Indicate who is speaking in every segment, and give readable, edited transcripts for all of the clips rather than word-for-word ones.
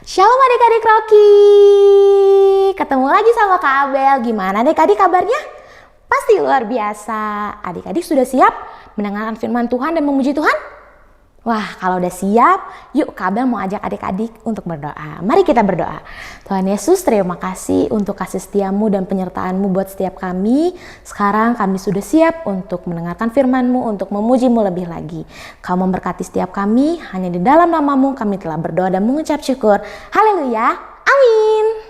Speaker 1: Shalom adik-adik Rocky. Ketemu lagi sama Kak Abel. Gimana adik-adik kabarnya? Pasti luar biasa. Adik-adik sudah siap mendengarkan firman Tuhan dan memuji Tuhan? Wah, kalau udah siap, yuk Kak Abel mau ajak adik-adik untuk berdoa. Mari kita berdoa. Tuhan Yesus, terima kasih untuk kasih setiamu dan penyertaanmu buat setiap kami. Sekarang kami sudah siap untuk mendengarkan firman-Mu, untuk memuji-Mu lebih lagi. Kau memberkati setiap kami, hanya di dalam nama-Mu kami telah berdoa dan mengucap syukur. Haleluya, amin.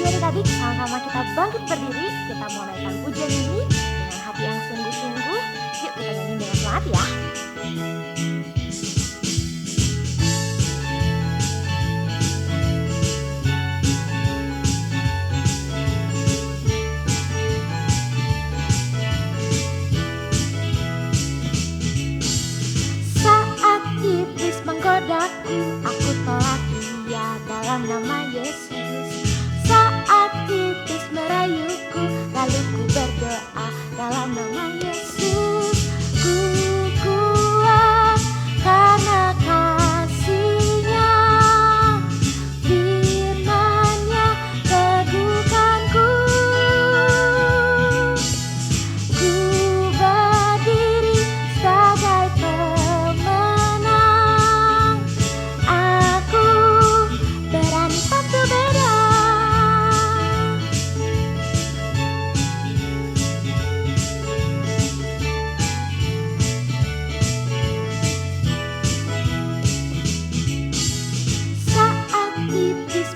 Speaker 1: Adik-adik, sama-sama kita bangkit berdiri, kita mau naikkan pujian ini dengan hati yang sungguh-sungguh. Yuk kita nyanyi dengan semangat ya. Saat iblis menggodaku, aku tolak dia dalam nama Yesus. Saat iblis merayuku, lalu ku berdoa dalam nama Yesus. Ku kuat karena kasih-Nya, firman-Nya teguhkanku. Ku berdiri sebagai pemenang. Aku berani tampil beda.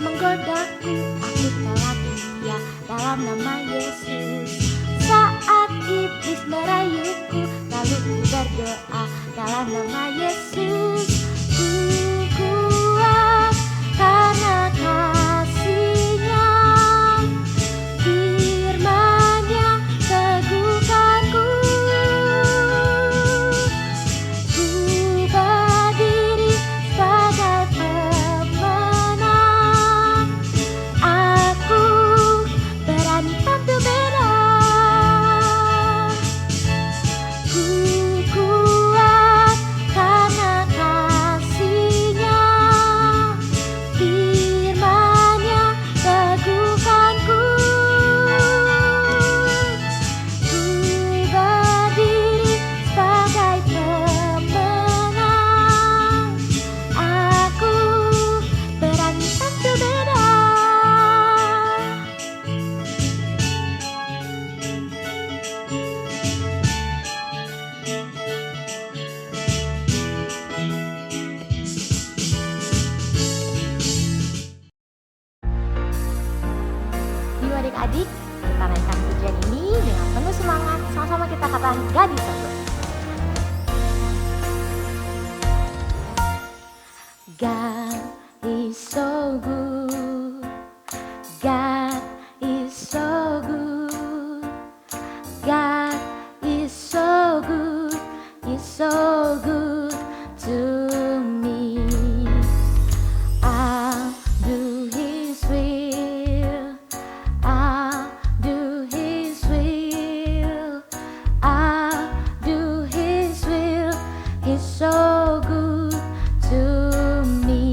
Speaker 1: Menggodaku, aku tolak dia dalam nama Yesus. Saat iblis merayuku, lalu ku berdoa dalam nama Yesus. Ku kuat karena kasih-Nya, firman-Nya teguhkanku. Ku berdiri sebagai pemenang. Aku berani tampil beda. Ku kuat karena kasih-Nya, firman-Nya teguhkanku. Ku berdiri sebagai pemenang. Aku berani tampil beda. Yuk adik-adik, kita naikkan pujian ini dengan penuh semangat. Sama-sama kita katakan God is so good. God is so good. God is so good. God is so good. He's so good to me. I'll do His will. I'll do His will. I'll do His will. He's so good to me.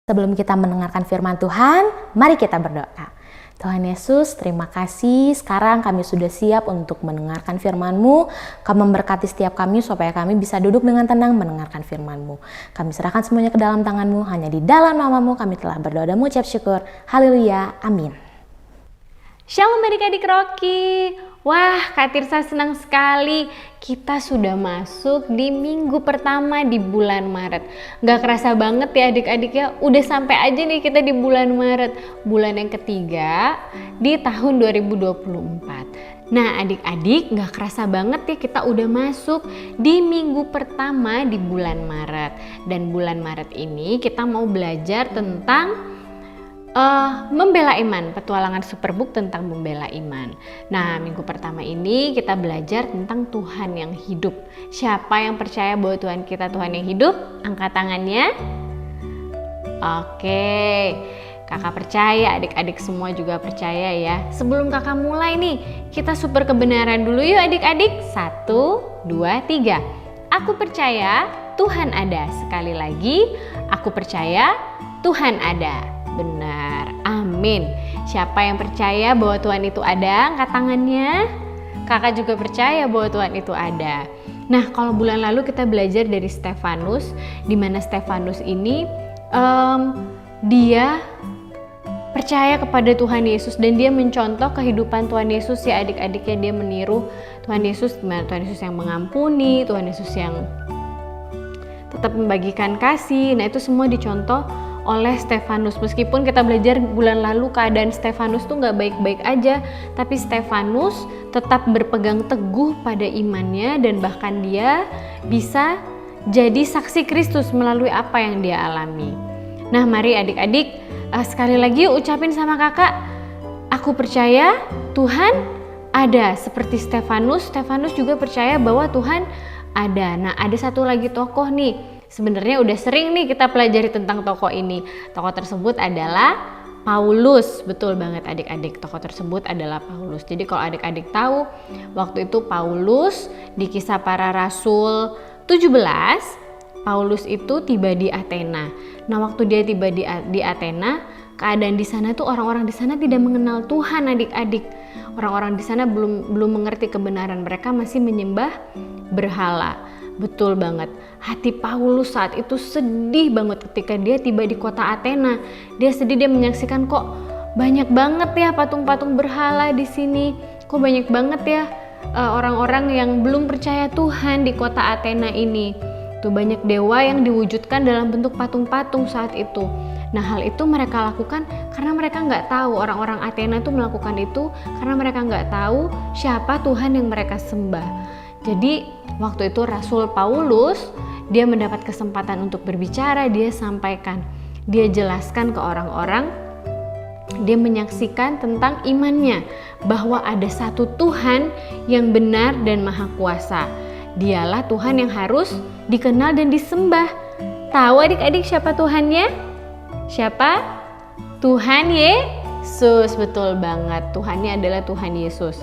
Speaker 1: Sebelum kita mendengarkan firman Tuhan, mari kita berdoa. Tuhan Yesus, terima kasih. Sekarang kami sudah siap untuk mendengarkan firman-Mu. Kau memberkati setiap kami supaya kami bisa duduk dengan tenang mendengarkan firman-Mu. Kami serahkan semuanya ke dalam tangan-Mu. Hanya di dalam nama-Mu kami telah berdoa dan mengucap syukur. Haleluya. Amin.
Speaker 2: Shalom adik-adik Rocky. Wah, Kak Tirsa senang sekali kita sudah masuk di minggu pertama di bulan Maret. Gak kerasa banget ya adik-adik ya, udah sampai aja nih kita di bulan Maret, bulan yang ketiga di tahun 2024. Nah adik-adik, gak kerasa banget ya kita udah masuk di minggu pertama di bulan Maret. Dan bulan Maret ini kita mau belajar tentang membela iman, petualangan Superbook tentang membela iman. Nah, minggu pertama ini kita belajar tentang Tuhan yang hidup. Siapa yang percaya bahwa Tuhan kita Tuhan yang hidup? Angkat tangannya. Oke, kakak percaya, adik-adik semua juga percaya ya. Sebelum kakak mulai nih, kita super kebenaran dulu yuk adik-adik. 1, 2, 3. Aku percaya Tuhan ada. Sekali lagi, aku percaya Tuhan ada. Benar, amin. Siapa yang percaya bahwa Tuhan itu ada? Angkat tangannya. Kakak juga percaya bahwa Tuhan itu ada. Nah, kalau bulan lalu kita belajar dari Stefanus, di mana Stefanus ini dia percaya kepada Tuhan Yesus dan dia mencontoh kehidupan Tuhan Yesus ya adik-adiknya. Dia meniru Tuhan Yesus, Tuhan Yesus yang mengampuni, Tuhan Yesus yang tetap membagikan kasih. Nah, itu semua dicontoh oleh Stefanus. Meskipun kita belajar bulan lalu keadaan Stefanus tuh gak baik-baik aja, tapi Stefanus tetap berpegang teguh pada imannya dan bahkan dia bisa jadi saksi Kristus melalui apa yang dia alami. Nah, mari adik-adik sekali lagi ucapin sama kakak, aku percaya Tuhan ada. Seperti Stefanus juga percaya bahwa Tuhan ada. Nah, ada satu lagi tokoh nih. Sebenarnya udah sering nih kita pelajari tentang tokoh ini. Tokoh tersebut adalah Paulus. Betul banget adik-adik, tokoh tersebut adalah Paulus. Jadi kalau adik-adik tahu, waktu itu Paulus di Kisah Para Rasul 17, Paulus itu tiba di Athena. Nah, waktu dia tiba di Athena, keadaan di sana tuh orang-orang di sana tidak mengenal Tuhan adik-adik. Orang-orang di sana belum mengerti kebenaran, mereka masih menyembah berhala. Betul banget. Hati Paulus saat itu sedih banget ketika dia tiba di kota Athena. Dia sedih, dia menyaksikan kok banyak banget ya patung-patung berhala di sini. Kok banyak banget ya orang-orang yang belum percaya Tuhan di kota Athena ini. Tuh banyak dewa yang diwujudkan dalam bentuk patung-patung saat itu. Nah, hal itu mereka lakukan karena mereka nggak tahu, orang-orang Athena itu melakukan itu karena mereka nggak tahu siapa Tuhan yang mereka sembah. Jadi waktu itu Rasul Paulus dia mendapat kesempatan untuk berbicara, dia sampaikan, dia jelaskan ke orang-orang, dia menyaksikan tentang imannya bahwa ada satu Tuhan yang benar dan maha kuasa. Dialah Tuhan yang harus dikenal dan disembah. Tahu adik-adik siapa Tuhannya? Siapa? Tuhan Yesus. Betul banget, Tuhannya adalah Tuhan Yesus.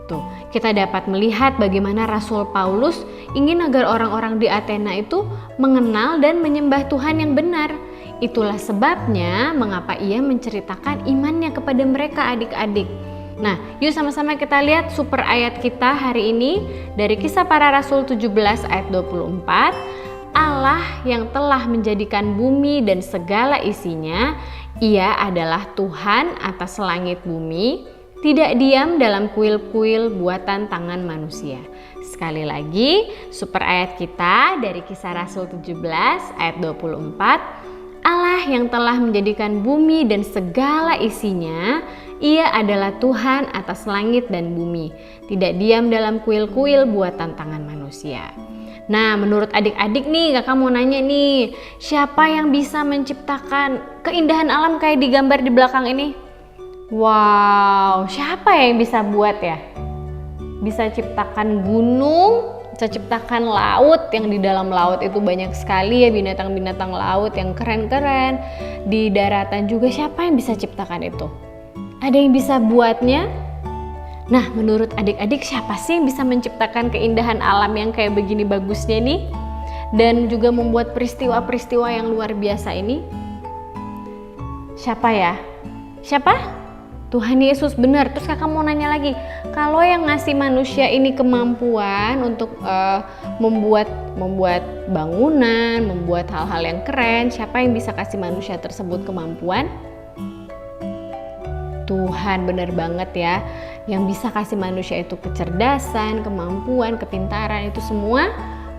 Speaker 2: Tuh, kita dapat melihat bagaimana Rasul Paulus ingin agar orang-orang di Athena itu mengenal dan menyembah Tuhan yang benar. Itulah sebabnya mengapa ia menceritakan imannya kepada mereka adik-adik. Nah, yuk sama-sama kita lihat super ayat kita hari ini dari Kisah Para Rasul 17 ayat 24. Allah yang telah menjadikan bumi dan segala isinya, ia adalah Tuhan atas langit bumi, tidak diam dalam kuil-kuil buatan tangan manusia. Sekali lagi, super ayat kita dari Kisah Rasul 17 ayat 24. Allah yang telah menjadikan bumi dan segala isinya, ia adalah Tuhan atas langit dan bumi, tidak diam dalam kuil-kuil buatan tangan manusia. Nah, menurut adik-adik nih, kakak mau nanya nih, siapa yang bisa menciptakan keindahan alam kayak digambar di belakang ini? Wow, siapa yang bisa buat ya? Bisa ciptakan gunung, bisa ciptakan laut, yang di dalam laut itu banyak sekali ya binatang-binatang laut yang keren-keren. Di daratan juga siapa yang bisa ciptakan itu? Ada yang bisa buatnya? Nah, menurut adik-adik siapa sih yang bisa menciptakan keindahan alam yang kayak begini bagusnya nih? Dan juga membuat peristiwa-peristiwa yang luar biasa ini? Siapa ya? Siapa? Tuhan Yesus, benar. Terus kakak mau nanya lagi, kalau yang ngasih manusia ini kemampuan untuk membuat bangunan, membuat hal-hal yang keren, siapa yang bisa kasih manusia tersebut kemampuan? Tuhan, benar banget ya. Yang bisa kasih manusia itu kecerdasan, kemampuan, kepintaran, itu semua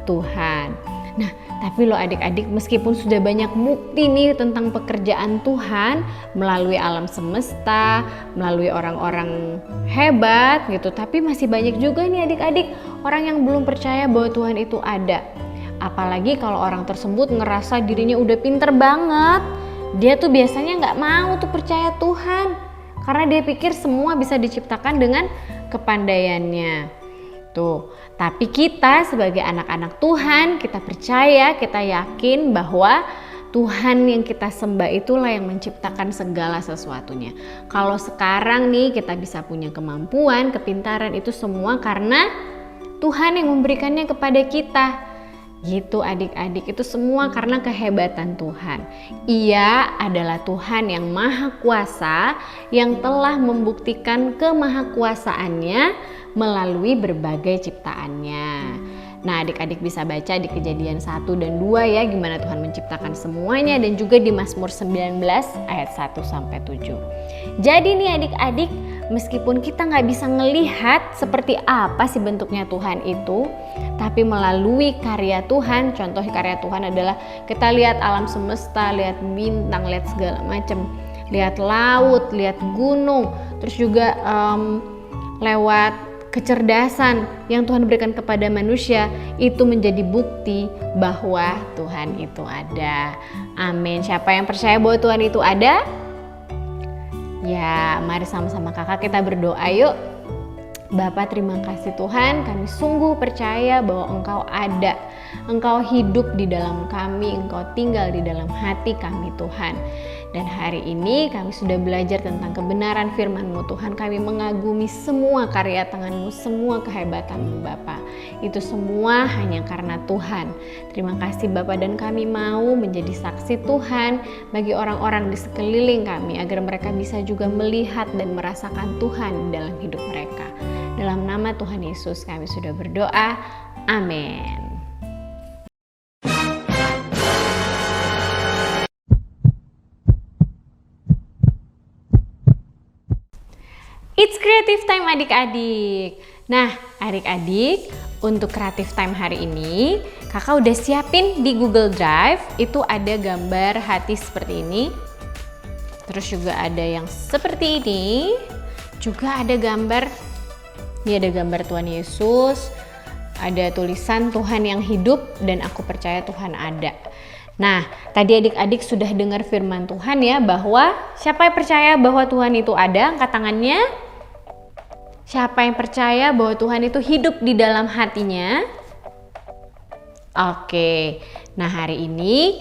Speaker 2: Tuhan. Nah, tapi loh adik-adik, meskipun sudah banyak bukti nih tentang pekerjaan Tuhan melalui alam semesta, melalui orang-orang hebat gitu, tapi masih banyak juga nih adik-adik orang yang belum percaya bahwa Tuhan itu ada. Apalagi kalau orang tersebut ngerasa dirinya udah pinter banget, dia tuh biasanya nggak mau tuh percaya Tuhan, karena dia pikir semua bisa diciptakan dengan kepandaiannya. Tuh, tapi kita sebagai anak-anak Tuhan, kita percaya, kita yakin bahwa Tuhan yang kita sembah itulah yang menciptakan segala sesuatunya. Kalau sekarang nih kita bisa punya kemampuan, kepintaran, itu semua karena Tuhan yang memberikannya kepada kita. Gitu adik-adik, itu semua karena kehebatan Tuhan. Ia adalah Tuhan yang maha kuasa, yang telah membuktikan kemahakuasaannya melalui berbagai ciptaannya. Nah, adik-adik bisa baca di Kejadian 1 dan 2 ya, gimana Tuhan menciptakan semuanya, dan juga di Mazmur 19 ayat 1-7. Jadi nih adik-adik, meskipun kita nggak bisa ngelihat seperti apa sih bentuknya Tuhan itu, tapi melalui karya Tuhan, contoh karya Tuhan adalah kita lihat alam semesta, lihat bintang, lihat segala macam, lihat laut, lihat gunung, terus juga lewat kecerdasan yang Tuhan berikan kepada manusia, itu menjadi bukti bahwa Tuhan itu ada. Amin. Siapa yang percaya bahwa Tuhan itu ada? Ya, mari sama-sama kakak kita berdoa yuk. Bapa, terima kasih Tuhan, kami sungguh percaya bahwa Engkau ada. Engkau hidup di dalam kami, Engkau tinggal di dalam hati kami Tuhan. Dan hari ini kami sudah belajar tentang kebenaran firman-Mu Tuhan. Kami mengagumi semua karya tangan-Mu, semua kehebatan-Mu Bapa. Itu semua hanya karena Tuhan. Terima kasih Bapa, dan kami mau menjadi saksi Tuhan bagi orang-orang di sekeliling kami, agar mereka bisa juga melihat dan merasakan Tuhan dalam hidup mereka. Dalam nama Tuhan Yesus kami sudah berdoa. Amin. It's creative time adik-adik. Nah adik-adik, untuk creative time hari ini kakak udah siapin di Google Drive. Itu ada gambar hati seperti ini. Terus juga ada yang seperti ini. Juga ada gambar, ini ada gambar Tuhan Yesus. Ada tulisan Tuhan yang hidup dan aku percaya Tuhan ada. Nah, tadi adik-adik sudah dengar firman Tuhan ya, bahwa siapa yang percaya bahwa Tuhan itu ada, angkat tangannya. Siapa yang percaya bahwa Tuhan itu hidup di dalam hatinya? Oke, nah hari ini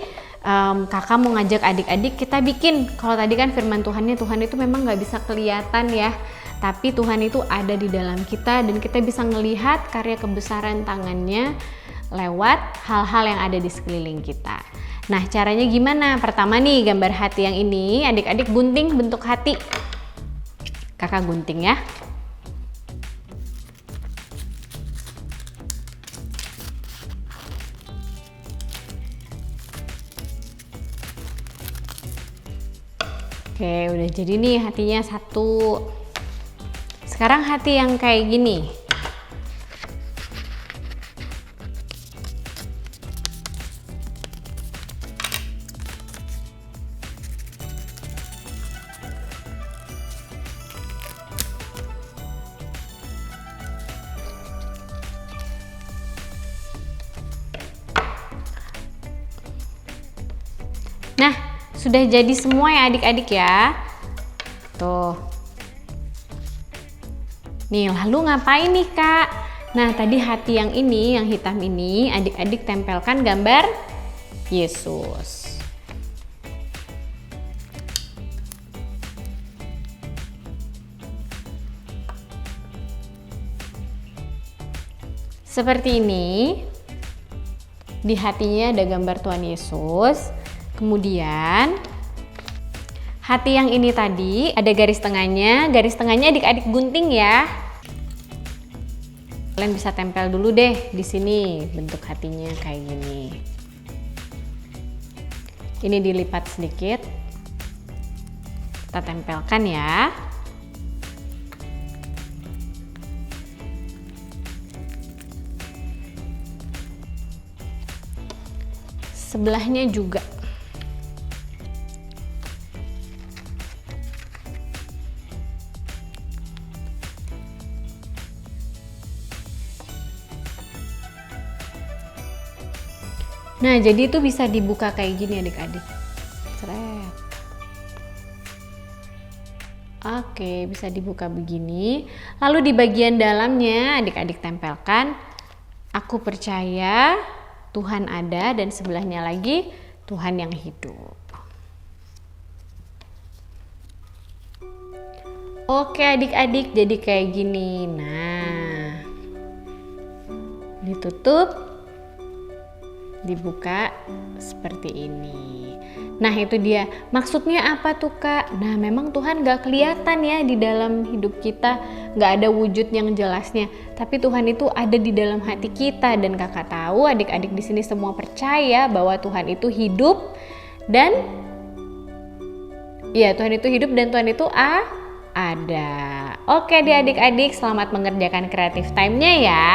Speaker 2: kakak mau ngajak adik-adik kita bikin. Kalau tadi kan firman Tuhannya, Tuhan itu memang gak bisa kelihatan ya, tapi Tuhan itu ada di dalam kita dan kita bisa ngelihat karya kebesaran tangannya lewat hal-hal yang ada di sekeliling kita. Nah caranya gimana? Pertama nih, gambar hati yang ini adik-adik gunting bentuk hati. Kakak gunting ya. Oke, udah jadi nih hatinya satu. Sekarang hati yang kayak gini. Nah, sudah jadi semua ya adik-adik ya. Tuh. Nih, lalu ngapain nih Kak? Nah, tadi hati yang ini, yang hitam ini, adik-adik tempelkan gambar Yesus. Seperti ini. Di hatinya ada gambar Tuhan Yesus. Kemudian Hati yang ini tadi ada garis tengahnya adik-adik gunting ya. Kalian bisa tempel dulu deh di sini bentuk hatinya kayak gini. Ini dilipat sedikit. Kita tempelkan ya. Sebelahnya juga. Nah, jadi itu bisa dibuka kayak gini adik-adik. Seret. Oke, bisa dibuka begini. Lalu di bagian dalamnya adik-adik tempelkan, aku percaya Tuhan ada, dan sebelahnya lagi Tuhan yang hidup. Oke adik-adik, jadi kayak gini. Nah, ditutup, dibuka seperti ini. Nah itu dia, maksudnya apa tuh Kak? Nah memang Tuhan gak kelihatan ya di dalam hidup kita, gak ada wujud yang jelasnya, tapi Tuhan itu ada di dalam hati kita. Dan kakak tahu adik-adik di sini semua percaya bahwa Tuhan itu hidup, dan ya Tuhan itu hidup dan Tuhan itu ada. Oke adik-adik, selamat mengerjakan creative time-nya ya.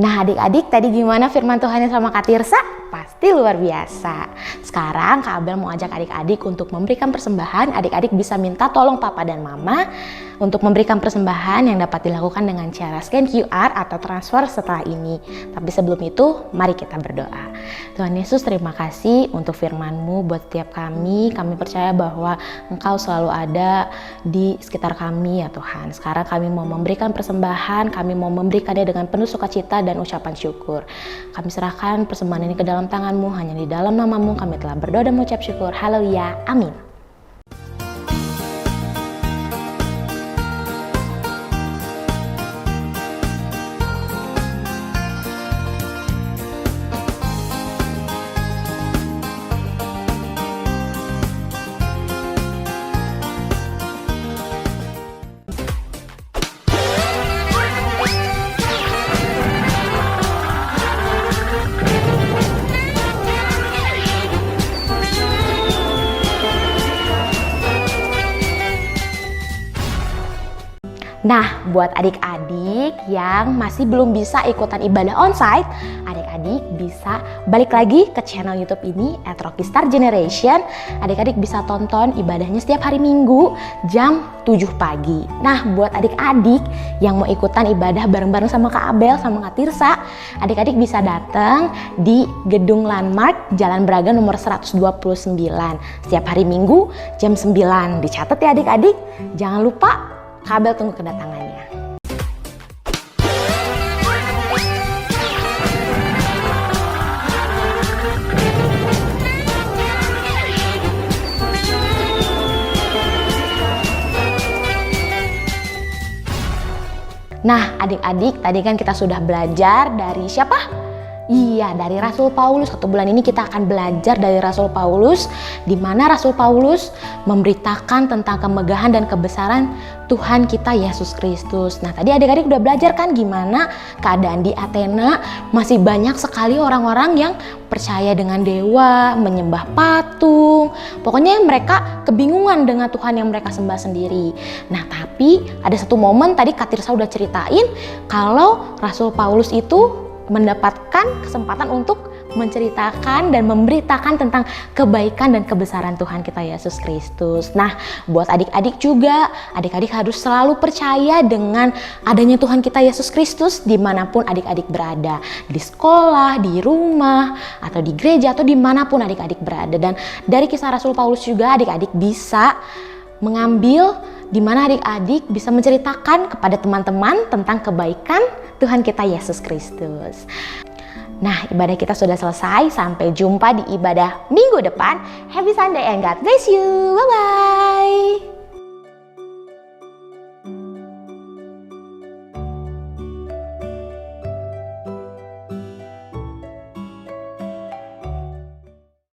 Speaker 1: Nah adik-adik, tadi gimana firman Tuhannya sama Kak Tirsa? Pasti luar biasa. Sekarang Kak Abel mau ajak adik-adik untuk memberikan persembahan. Adik-adik bisa minta tolong papa dan mama untuk memberikan persembahan yang dapat dilakukan dengan cara scan QR atau transfer setelah ini. Tapi sebelum itu, mari kita berdoa. Tuhan Yesus, terima kasih untuk firman-Mu buat setiap kami. Kami percaya bahwa Engkau selalu ada di sekitar kami ya Tuhan. Sekarang kami mau memberikan persembahan, kami mau memberikannya dengan penuh sukacita dan ucapan syukur. Kami serahkan persembahan ini ke dalam tangan-Mu, hanya di dalam nama-Mu kami telah berdoa dan mengucap syukur. Haleluya, amin. Nah, buat adik-adik yang masih belum bisa ikutan ibadah onsite, adik-adik bisa balik lagi ke channel YouTube ini @Rockystar Generation. Adik-adik bisa tonton ibadahnya setiap hari Minggu jam 7 pagi. Nah, buat adik-adik yang mau ikutan ibadah bareng-bareng sama Kak Abel sama Kak Tirsa, adik-adik bisa datang di Gedung Landmark Jalan Braga nomor 129 setiap hari Minggu jam 9. Dicatat ya adik-adik. Jangan lupa, Kak Abel tunggu kedatangannya. Nah, adik-adik, tadi kan kita sudah belajar dari siapa? Iya, dari Rasul Paulus. 1 bulan ini kita akan belajar dari Rasul Paulus, di mana Rasul Paulus memberitakan tentang kemegahan dan kebesaran Tuhan kita Yesus Kristus. Nah, tadi adik-adik udah belajar kan gimana keadaan di Athena, masih banyak sekali orang-orang yang percaya dengan dewa, menyembah patung. Pokoknya mereka kebingungan dengan Tuhan yang mereka sembah sendiri. Nah, tapi ada satu momen tadi Kak Tirsa udah ceritain kalau Rasul Paulus itu mendapatkan kesempatan untuk menceritakan dan memberitakan tentang kebaikan dan kebesaran Tuhan kita Yesus Kristus. Nah, buat adik-adik juga, adik-adik harus selalu percaya dengan adanya Tuhan kita Yesus Kristus dimanapun adik-adik berada. Di sekolah, di rumah, atau di gereja, atau dimanapun adik-adik berada. Dan dari kisah Rasul Paulus juga adik-adik bisa mengambil di mana adik-adik bisa menceritakan kepada teman-teman tentang kebaikan Tuhan kita Yesus Kristus. Nah, ibadah kita sudah selesai. Sampai jumpa di ibadah minggu depan. Happy Sunday and God bless you. Bye-bye.